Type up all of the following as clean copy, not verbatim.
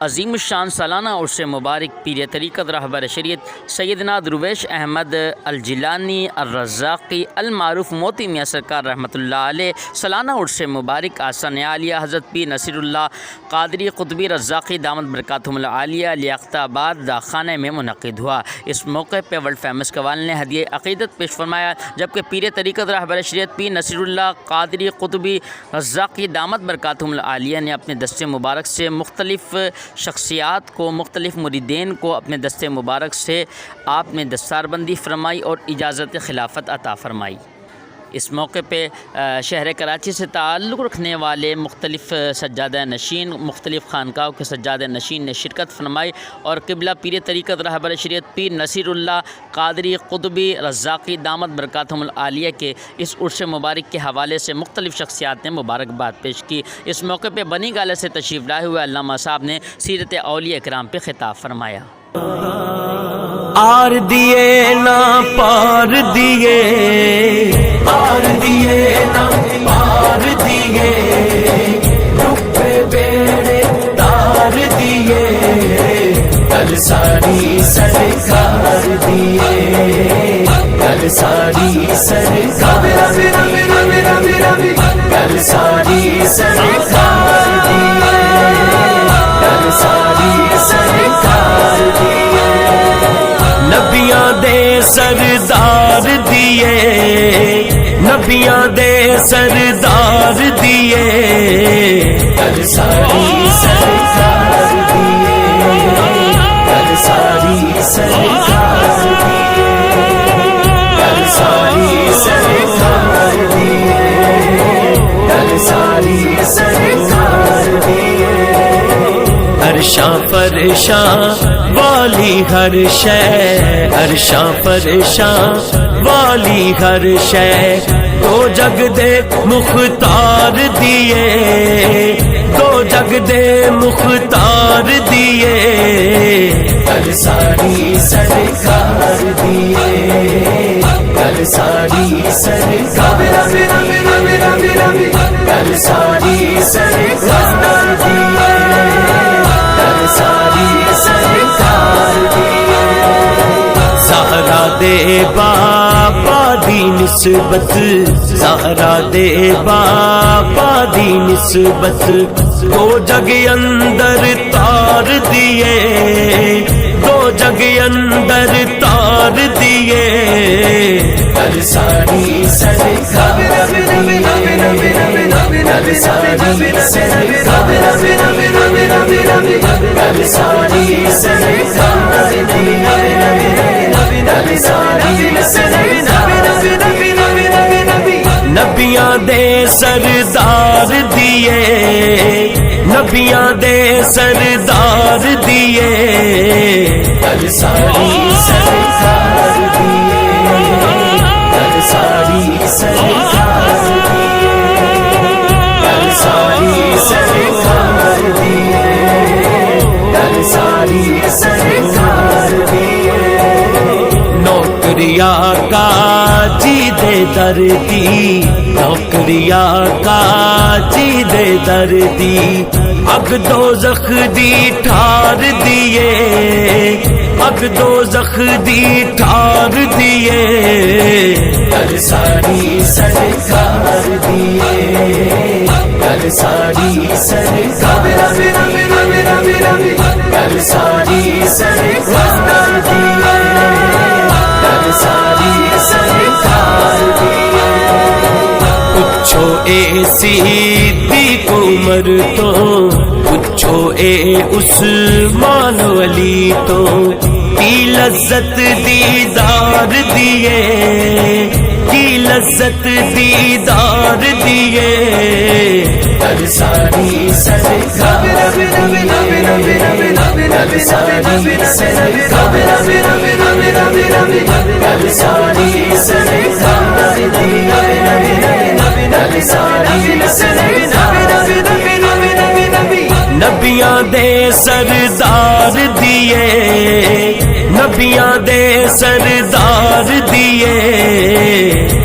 عظیم الشان سالانہ عرس مبارک پیر طریقت رہبر شریعت سیدنا درویش احمد الجیلانی الرزاقی المعروف موتی میاں سرکار رحمۃ اللہ علیہ سالانہ عرس مبارک آستان عالیہ حضرت پیر نصیر اللہ قادری قطبی رزاقی دامت برکاتہم العالیہ لیاقت آباد داخانہ میں منعقد ہوا۔ اس موقع پہ ورلڈ فیمس قوال نے ہدیہ عقیدت پیش فرمایا، جبکہ پیر طریقت رہبر شریعت پیر نصیر اللہ قادری قطبی رزاقی دامت برکاتہم العالیہ نے اپنے دستے مبارک سے مختلف شخصیات کو، مختلف مریدین کو اپنے دستے مبارک سے آپ نے دستار بندی فرمائی اور اجازت خلافت عطا فرمائی۔ اس موقع پہ شہر کراچی سے تعلق رکھنے والے مختلف سجادہ نشین، مختلف خانقاہوں کے سجادہ نشین نے شرکت فرمائی اور قبلہ پیر طریقت رہبر شریعت پیر نصیر اللہ قادری قطبی رزاقی دامت برکاتہم العالیہ کے اس عرس مبارک کے حوالے سے مختلف شخصیات نے مبارکباد پیش کی۔ اس موقع پہ بنی گالہ سے تشریف لائے ہوئے علامہ صاحب نے سیرت اولیاء کرام پہ خطاب فرمایا۔ آر دیے نہ پار دیے، آر دیے نہ پار دیے، ڈوبے بیڑے تار دیے، کل ساری سرکار دیے، کل ساری سرکار دیے، کل ساری سرکار دیے، کل ساری سرکار دیے، نبیاں دے سردار دیے، نبیاں دے سردار دیے، کل ساری سرکار دیے، کل ساری سرکار دیے، کل ساری سرکار دیے، کل ساری سرکار دیے، عرشاں فرشاں والی ہر شے، عرشاں فرشاں والی ہر شے، دو جگ دے مختار دیے، دو جگ دے مختار دیے، کل ساری سرکار دیے، کل ساری سرکار دیے، کل ساری سرکار دیے، کل ساری سرکار دیے، زہرا دے بابا دی نسبت، زہرا دے بابا دی نسبت، دو جگ اندر تار دیے، دو جگ اندر تار دیے، کل ساری سرکار دیے، کل ساری سرکار دیے، کل ساری سرکار دیے، کل ساری سرکار دیے، نبیاں دے سردار دیے، نبیاں دے سردار دیے، کل ساری سرکار دیے، کل ساری سرکار دیے، کل ساری سرکار دیے، کل ساری سرکار دیے، نوکری آقا جی دے دردی، نوکری آقا جی دے دردی، اگ دوزخ دی ٹھار دیے، اگ دوزخ دی ٹھار دیے، کل ساری سرکار دیے، کل ساری سرکار دیے، کل ساری سرکار دیے، کل ساری سرکار دیے، پوچھو اے صدیق عمر تو، پوچھو اے عثمان علی تو، کی لذت دیدار دیے، کی لذت دیدار دیے، کل ساری سرکار دیے، کل ساری سرکار دیے، کل ساری سرکار دیے، کل ساری سرکار دیے، نبیاں دے سردار دیے، نبیاں دے سردار دیے،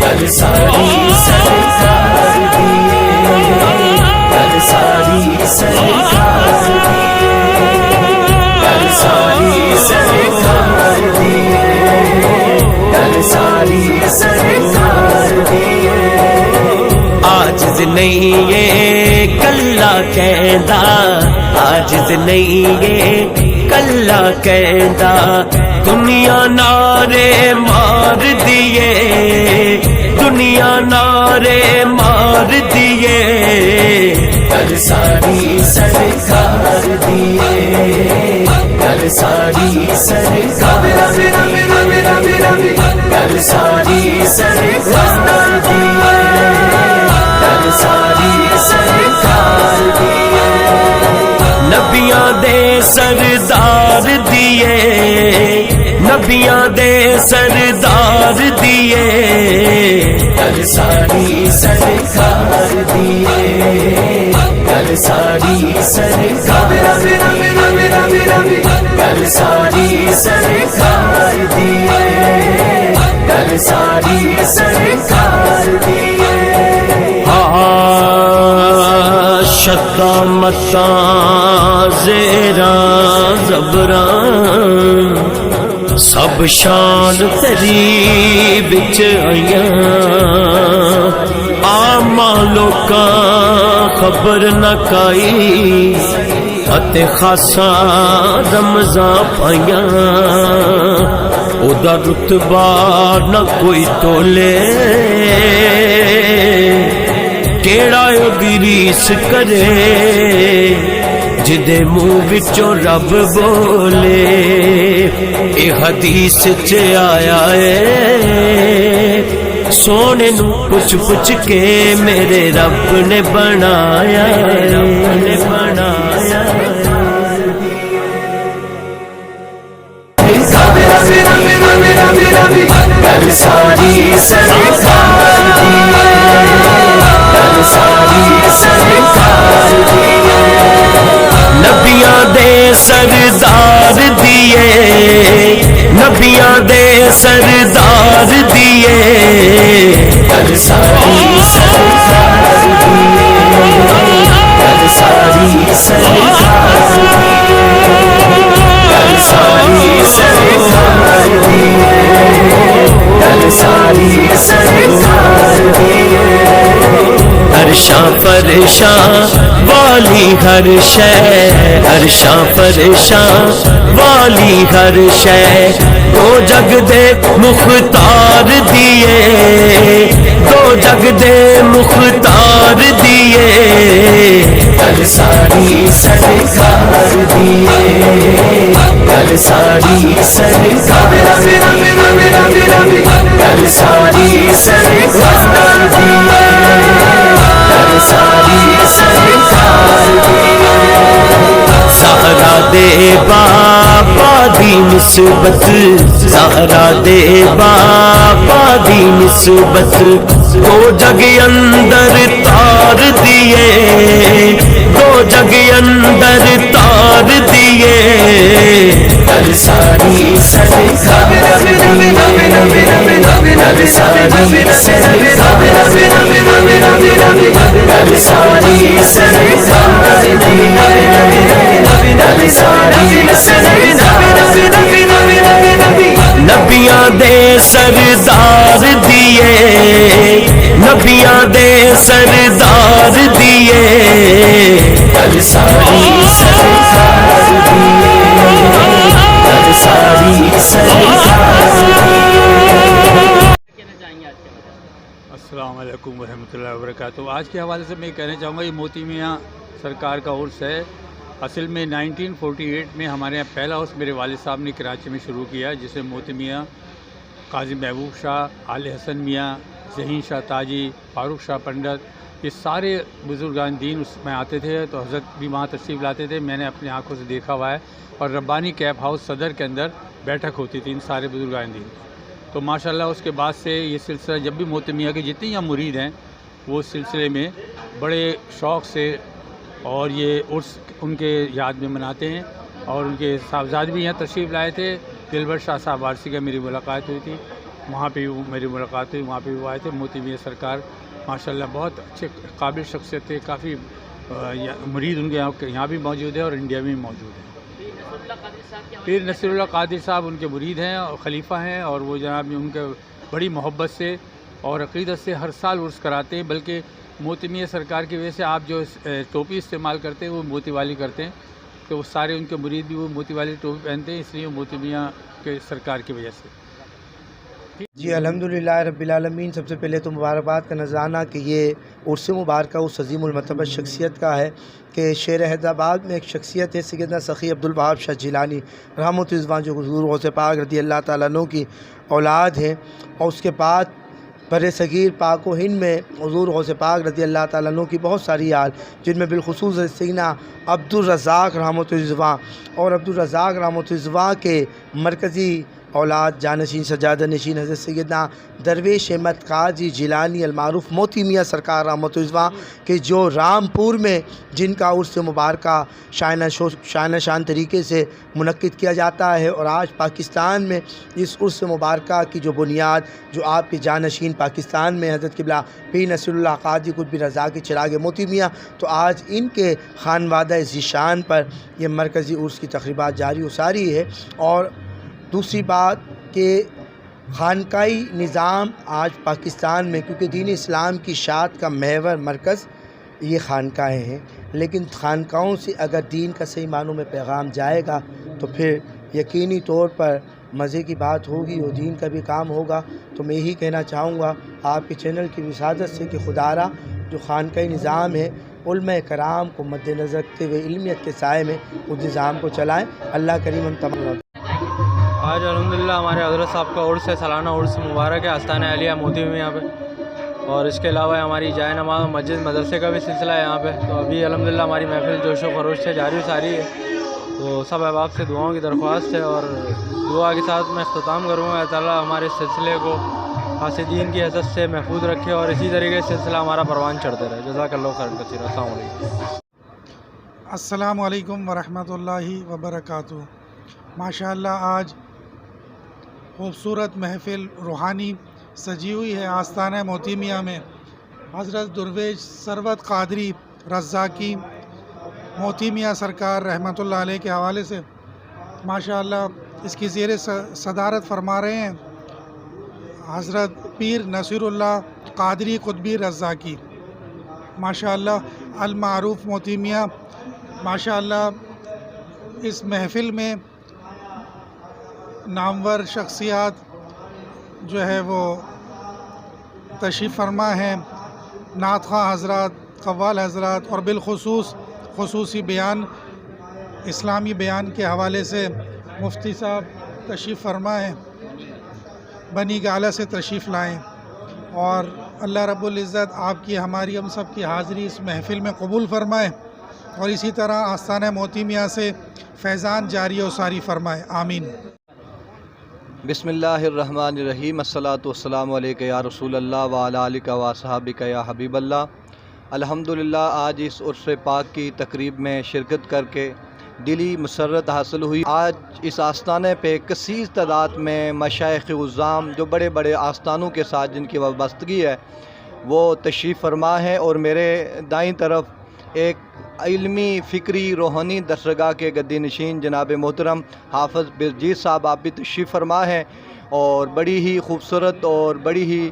کل ساری سرکار دیے، کل ساری سرکار دیے، نہیں یہ کلا کہندا عاجز نہیں یہ کلا کہندا دنیا نعرے مار دیے دنیا نعرے مار دیے کل ساری سرکار دیے کل ساری سرکار دیے کل ساری سرکار دیے کل ساری سرکار دیے نبیاں دے سردار دیے نبیاں دے سردار دیے کل ساری سرکار دیے کل ساری سرکار دیے کل ساری سرکار دیے کل ساری سرکار دیے شتا متاں زیراں زبراں سب شان تیری بچ آئیاں آما لوکاں خبر نہ کائی اتے خاصا رمضان پائیاں او دا رتبہ نہ کوئی تولے کیڑا گریس کرے جدے منہ وچوں رب بولے اے حدیث چ آیا ہے سونے نو پوچھ پوچھ کے میرے رب نے بنایا رب نے بنایا کل ساری سرکار دیے کل ساری سرکار دیے نبیاں دے سردار دیے نبیاں دے سردار دیے کل ساری سرکار دیے کل ساری سرکار دیے کل ساری سرکار دیے کل ساری سرکار دیے عرشاں فرشاں والی ہر شے عرشاں فرشاں والی ہر شے دو جگ دے مختار دیے دو جگ دے مختار دیے کل ساری سرکار دیے کل ساری سرکار دیے کل ساری سرکار دیے کل ساری سرکار سہرا دے بابا دی نسبت سہرا دے بابا دی نسبت دو جگ اندر تار دیے دو جگ اندر تار دیے کل ساری سرکار دیے کل ساری سرکار دیے کل ساری سرکار دیے کل ساری سرکار نبیاں دے سردار دیے نبیاں دے سردار دیے کل ساری سرکار دیے کل ساری سرکار السلام علیکم ورحمۃ اللہ وبرکاتہ۔ آج کے حوالے سے میں کہنا چاہوں گا یہ موتی میاں سرکار کا عرس ہے۔ اصل میں 1948 میں ہمارے یہاں پہلا عرس میرے والد صاحب نے کراچی میں شروع کیا، جسے موتی میاں، قاضی محبوب شاہ، آل حسن میاں، ذہین شاہ تاجی، فاروق شاہ پنڈت، یہ سارے بزرگان دین اس میں آتے تھے، تو حضرت بھی وہاں تشریف لاتے تھے۔ میں نے اپنی آنکھوں سے دیکھا ہوا ہے، اور ربانی کیپ ہاؤس صدر کے اندر بیٹھک ہوتی تھی ان سارے بزرگان دین۔ تو ماشاءاللہ اس کے بعد سے یہ سلسلہ جب بھی موتی میاں کے جتنے یہاں مرید ہیں وہ اس سلسلے میں بڑے شوق سے اور یہ عرس ان کے یاد میں مناتے ہیں۔ اور ان کے صاحبزاد بھی یہاں تشریف لائے تھے، دلبر شاہ صاحب وارسی کا میری ملاقات ہوئی تھی، وہاں پہ میری ملاقات ہوئی، وہاں پہ وہ آئے تھے۔ موتی میاں سرکار ماشاءاللہ بہت اچھے قابل شخصیت تھے، کافی مرید ان کے یہاں بھی موجود ہے اور انڈیا میں بھی موجود ہیں۔ پیر نصیر اللہ قادری صاحب ان کے مرید ہیں اور خلیفہ ہیں، اور وہ جناب ان کے بڑی محبت سے اور عقیدت سے ہر سال عرس کراتے ہیں، بلکہ मोती मियाँ सरकार की वजह से आप जो टोपी इस्तेमाल करते हैं वो मोती वाली करते हैं, तो वो सारे उनके मुरीद भी वो मोती वाली टोपी पहनते हैं, इसलिए वो मोती मियाँ के सरकार की वजह से। जी अल्हम्दुलिल्लाह रब्बिल आलमीन। सबसे पहले तो मुबारकबाद का नज़राना कि ये उर्स मुबारक उस अज़ीमुल मरतबा शख्सियत का है कि शेर हैदराबाद में एक शख्सियत है सैयदना सखी अब्दुल वहाब शाह जिलानी रहमतुल्लाह, जो हुज़ूर गौसे पाक रज़ी अल्लाह ताला अन्हु की औलाद हैं। और उसके बाद बर सग़ीर पाक व हिंद में हुज़ूर गौसे पाक रज़ी अल्लाह ताला अन्हु की बहुत सारी याद, जिनमें बिलखुसूस सैयदना अब्दुल रज़्ज़ाक़ रहमतुल्लाह और अब्दुल रज़्ज़ाक़ रहमतुल्लाह के मरकज़ी औलाद जानशीन सजादा नशीन हज़रत सैयदना दरवेश अहमद काजी जिलानी अलमारूफ मोती मियाँ सरकार रहमतुल्लाह के, जो रामपुर में जिनका उर्स मुबारक शान शान तरीके से मुनक्किद किया जाता है। और आज पाकिस्तान में इस उर्स मुबारक की जो बुनियाद, जो आपके जानशीन पाकिस्तान में हज़रत क़िबला पीर नसीरुल्लाह काजी कुतुब रज़ा के चिराग मोती मियाँ, तो आज इनके खानवादा ज़ीशान पर यह मरकज़ी उर्स की तक़रीबात जारी व सारी है। और दूसरी बात कि खानकाई निज़ाम आज पाकिस्तान में, क्योंकि दीन इस्लाम की शात का महवर मरकज़ ये खानकाएँ हैं, लेकिन खानकाओं से अगर दीन का सही मानों में पैगाम जाएगा तो फिर यकीनी तौर पर मज़े की बात होगी और दीन का भी काम होगा। तो मैं यही कहना चाहूँगा आपके चैनल की विसादत से कि खुदारा जो खानकाई निज़ाम है, उलमा कराम को मद्देनज़र रखते हुए इल्मियत के साए में उस निज़ाम को चलाएँ। अल्लाह करीम हम तमाम। आज अल्हम्दुलिल्लाह हमारे हज़रत साहब का उर्स है, सालाना उर्स मुबारक है आस्ताना अलिया मोती मियाँ पे। और इसके अलावा हमारी जाए नमाज़ मस्जिद मदरसे का भी सिलसिला है यहाँ पे। तो अभी अल्हम्दुलिल्लाह हमारी महफिल जोश व खरोश से जारी सारी है। तो सब अहबाब से दुआओं की दरख्वास्त है और दुआ के साथ मैं इख्तिताम करूँगा। अल्लाह ताला हमारे सिलसिले को हासिदीन की हज़रत से महफूज रखे और इसी तरीके से सिलसिला हमारा परवान चढ़ते रहे। जज़ाकल्लाहु खैरन कसीरा। अस्सलामु अलैकुम। अस्सलामु अलैकुम वरहमतुल्लाहि वबरकातुहू। माशाअल्लाह आज खूबसूरत महफिल रूहानी सजी हुई है आस्ताना मोती मियाँ में। हज़रत दरवेश सरवत क़ादरी रज़्ज़ाक़ी मोती मियाँ सरकार रहमतुल्लाह अलैह के हवाले से माशाअल्लाह इसकी ज़ेर सदारत फरमा रहे हैं हज़रत पीर नसीरुल्लाह क़ादरी कुतुबी रज़्ज़ाक़ी माशाअल्लाह अलमारूफ मोती मियाँ। माशाअल्लाह इस महफिल में नामवर शख्सियात जो है वो तशरीफ़ फरमा हैं, नात ख़्वां हज़रात, कव्वाल हज़रात और बिलखुसूस खुसूसी बयान इस्लामी बयान के हवाले से मुफ्ती साहब तशरीफ़ फरमा हैं, बनी गाला से तशरीफ़ लाएँ। और अल्लाह रब्बुल इज़्ज़त आपकी हमारी हम सब की हाज़िरी इस महफिल में कबूल फरमाए और इसी तरह आस्ताना मोती मियाँ से फैज़ान जारी और सारी फरमाए। आमीन। बिस्मिल्लाहिर्रहमानिर्रहीम। अस्सलातु वस्सलामु अलैका या रसूल अल्लाह व अला आलिका व असहाबिका या हबीब अल्लाह। अल्हम्दुलिल्लाह आज इस उर्स पाक की तकरीब में शिरकत करके दिली मसरत हासिल हुई। आज इस आस्ताने पे कसीर तादाद में मशाइख़ उज़्ज़ाम जो बड़े बड़े आस्तानों के साथ जिनकी वाबस्तगी है वो तशरीफ़ फरमा है और मेरे दाईं तरफ एक इल्मी फ़िक्री रूहानी दरसगाह के गद्दी नशीन जनाब मोहतरम हाफ़िज़ बिरजीत साहब आप भी तशरीफ़ फरमा है और बड़ी ही खूबसूरत और बड़ी ही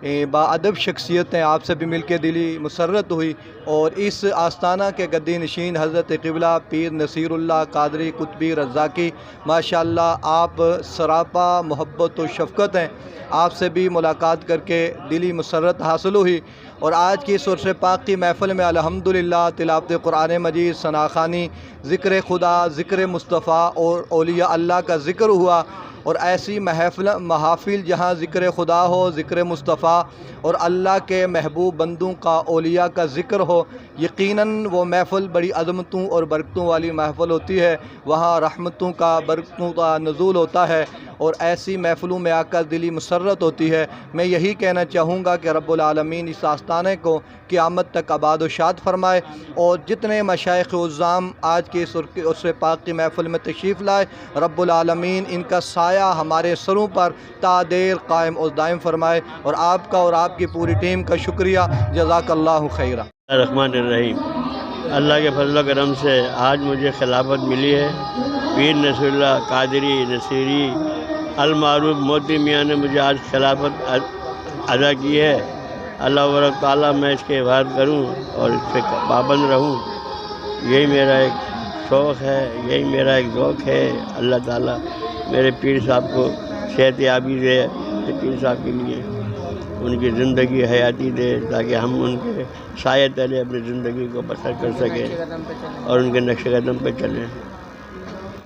बाअदब शख्सियत हैं। आपसे भी मिलकर दिली मुसर्रत हुई। और इस आस्ताना के गद्दी नशीन हज़रत क़िबला पीर नसीरुल्लाह क़ादरी कुतुबी रज़्ज़ाक़ी माशाअल्लाह आप सरापा मोहब्बत व शफ़क़त हैं। आपसे भी मुलाकात करके दिली मुसर्रत हासिल हुई। और आज की उर्स पाक की महफ़िल में अल्हम्दुलिल्लाह तिलावत क़ुरान मजीद, सनाख़ानी, ज़िक्र खुदा, ज़िक्र मुस्तफ़ा और औलिया अल्लाह का ज़िक्र हुआ। और ऐसी महाफ़िल जहाँ ज़िक्र खुदा हो, ज़िक्र मुस्तफ़ा और अल्लाह के महबूब बंदों का औलिया का ज़िक्र हो, यकीनन वो महफ़िल बड़ी अज़मतों और बरकतों वाली महफ़िल होती है। वहाँ रहमतों का, बरकतों का नुज़ूल होता है और ऐसी महफ़िलों में आकर दिली मुसर्रत होती है। मैं यही कहना चाहूँगा कि रब्बुल आलमीन इस आस्ताने को क़यामत तक आबाद व शाद फरमाए और जितने मशाइख़ उज़्ज़ाम आज की उर्स पाक की महफ़िल में तशरीफ़ लाए, रब्बुल आलमीन इनका साया हमारे सरों पर तादेर कायम और दायम फरमाए। और आपका और आपकी पूरी टीम का शुक्रिया। जज़ाकल्लाहु खैरा। रहमानिर्रहीम। अल्लाह के फजल करम से आज मुझे खिलाफत मिली है। पीर नसीरुल्लाह क़ादरी नसीरी अलमारूफ मोती मियाँ ने मुझे आज खिलाफत अदा की है। اللہ وبرک تعالیٰ میں اس کے حفاظت کروں اور اس سے پابند رہوں، یہی میرا ایک شوق ہے، یہی میرا ایک ذوق ہے۔ اللہ تعالیٰ میرے پیر صاحب کو صحت یابی دے، پیر صاحب کے لیے ان کی زندگی حیاتی دے تاکہ ہم ان کے سایہ تلے اپنی زندگی کو بسر کر سکیں اور ان کے نقش قدم پہ چلیں۔